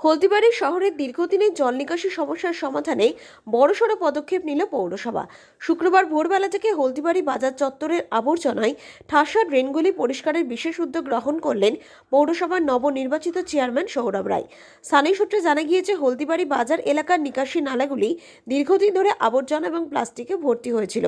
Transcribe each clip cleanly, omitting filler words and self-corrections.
হলদিবাড়ি শহরের দীর্ঘদিনের জল নিকাশি সমস্যার সমাধানে বড়সড় পদক্ষেপ নিল পৌরসভা। শুক্রবার ভোরবেলা থেকে হলদিবাড়ি বাজার চত্বরের আবর্জনায় ঠাসা ড্রেনগুলি পরিষ্কারের বিশেষ উদ্যোগ গ্রহণ করলেন পৌরসভার নবনির্বাচিত চেয়ারম্যান সৌরভ রায়। স্থানীয় সূত্রে জানা গিয়েছে, হলদিবাড়ি বাজার এলাকার নিকাশি নালাগুলি দীর্ঘদিন ধরে আবর্জনা এবং প্লাস্টিকে ভর্তি হয়েছিল।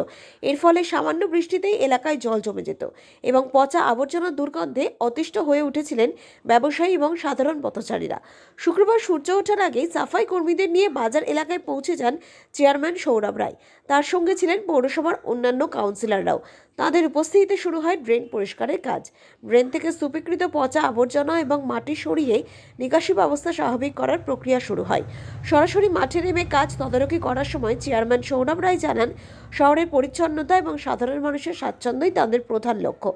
এর ফলে সামান্য বৃষ্টিতেই এলাকায় জল জমে যেত এবং পচা আবর্জনার দুর্গন্ধে অতিষ্ঠ হয়ে উঠেছিলেন ব্যবসায়ী এবং সাধারণ পথচারীরা। শুক্রবার সূর্য ওঠার আগেই সাফাই কর্মীদের নিয়ে বাজার এলাকায় পৌঁছে যান চেয়ারম্যান সৌরভ রায়। তার সঙ্গে ছিলেন পৌরসভার অন্যান্য কাউন্সিলররাও। তাদের উপস্থিতিতে শুরু হয় ড্রেন পরিষ্কারের কাজ। ড্রেন থেকে স্তূপীকৃত পচা আবর্জনা এবং মাটি সরিয়ে নিকাশি ব্যবস্থা স্বাভাবিক করার প্রক্রিয়া শুরু হয়। সরাসরি মাঠে নেমে কাজ তদারকি করার সময় চেয়ারম্যান সৌরভ রায় জানান, শহরের পরিচ্ছন্নতা এবং সাধারণ মানুষের স্বাচ্ছন্দ্যই তাদের প্রধান লক্ষ্য।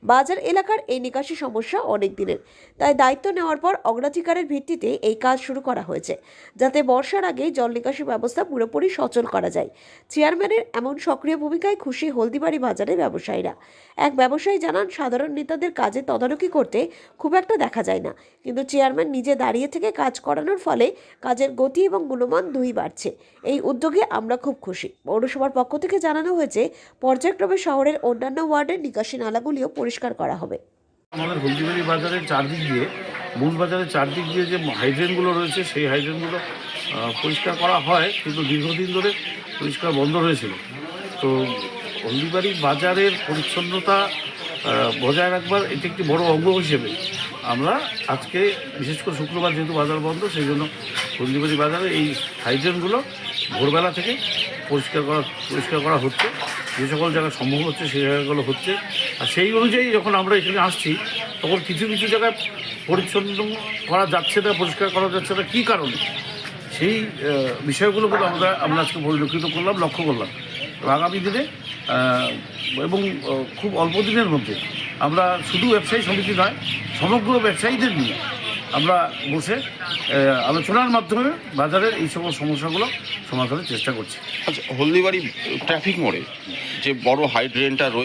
বাজার এলাকার এই নিকাশি সমস্যা অনেক দিনের, তাই দায়িত্ব নেওয়ার পর অগ্রাধিকারের ভিত্তিতে এই কাজ শুরু করা হয়েছে, যাতে বর্ষার আগেই জল নিকাশি ব্যবস্থা পুরোপুরি সচল করা যায়। চেয়ারম্যানের এমন সক্রিয় ভূমিকায় খুশি হলদিবাড়ি বাজারের ব্যবসায়ীরা। এক ব্যবসায়ী জানান, সাধারণ নেতাদের কাজে তদারকি করতে খুব একটা দেখা যায় না, কিন্তু চেয়ারম্যান নিজে দাঁড়িয়ে থেকে কাজ করানোর ফলে কাজের গতি এবং গুণমান দুই বাড়ছে। এই উদ্যোগে আমরা খুব খুশি। পৌরসভার পক্ষ থেকে জানানো হয়েছে, পর্যায়ক্রমে শহরের অন্যান্য ওয়ার্ডের নিকাশি নালাগুলিও পরিষ্কার করা হবে। আমাদের হলদিবাড়ি বাজারের চারদিক দিয়ে, মূল বাজারের চারদিক দিয়ে যে হাইড্রেনগুলো রয়েছে, সেই হাইড্রেনগুলো পরিষ্কার করা হয়, কিন্তু দীর্ঘদিন ধরে পরিষ্কার বন্ধ হয়েছিল। তো হলদিবাড়ি বাজারের পরিচ্ছন্নতা বজায় রাখবার এটি একটি বড় অঙ্গ হিসেবে আমরা আজকে, বিশেষ করে শুক্রবার যেহেতু বাজার বন্ধ, সেই জন্য হলদিবাড়ি বাজারে এই হাইড্রেনগুলো ভোরবেলা থেকে পরিষ্কার করা হচ্ছে। যে সকল জায়গায় সম্ভব হচ্ছে সেই জায়গাগুলো হচ্ছে। আর সেই অনুযায়ী যখন আমরা এখানে আসছি, তখন কিছু কিছু জায়গায় পরিচ্ছন্ন করা যাচ্ছে না, পরিষ্কার করা যাচ্ছে না, কী কারণে, সেই বিষয়গুলোকে আমরা আজকে পরিলক্ষিত করলাম, লক্ষ্য করলাম। আগামী দিনে এবং খুব অল্প দিনের মধ্যে আমরা শুধু ব্যবসায়ী সমিতি নয়, সমগ্র ব্যবসায়ীদের নিয়ে আমরা বসে আলোচনার মাধ্যমে বাজারের এই সকল সমস্যাগুলো সমাধানের চেষ্টা করছি। আচ্ছা, হলদিবাড়ি ট্রাফিক মোড়ে যে বড় হাইড্রেনটা রয়েছে,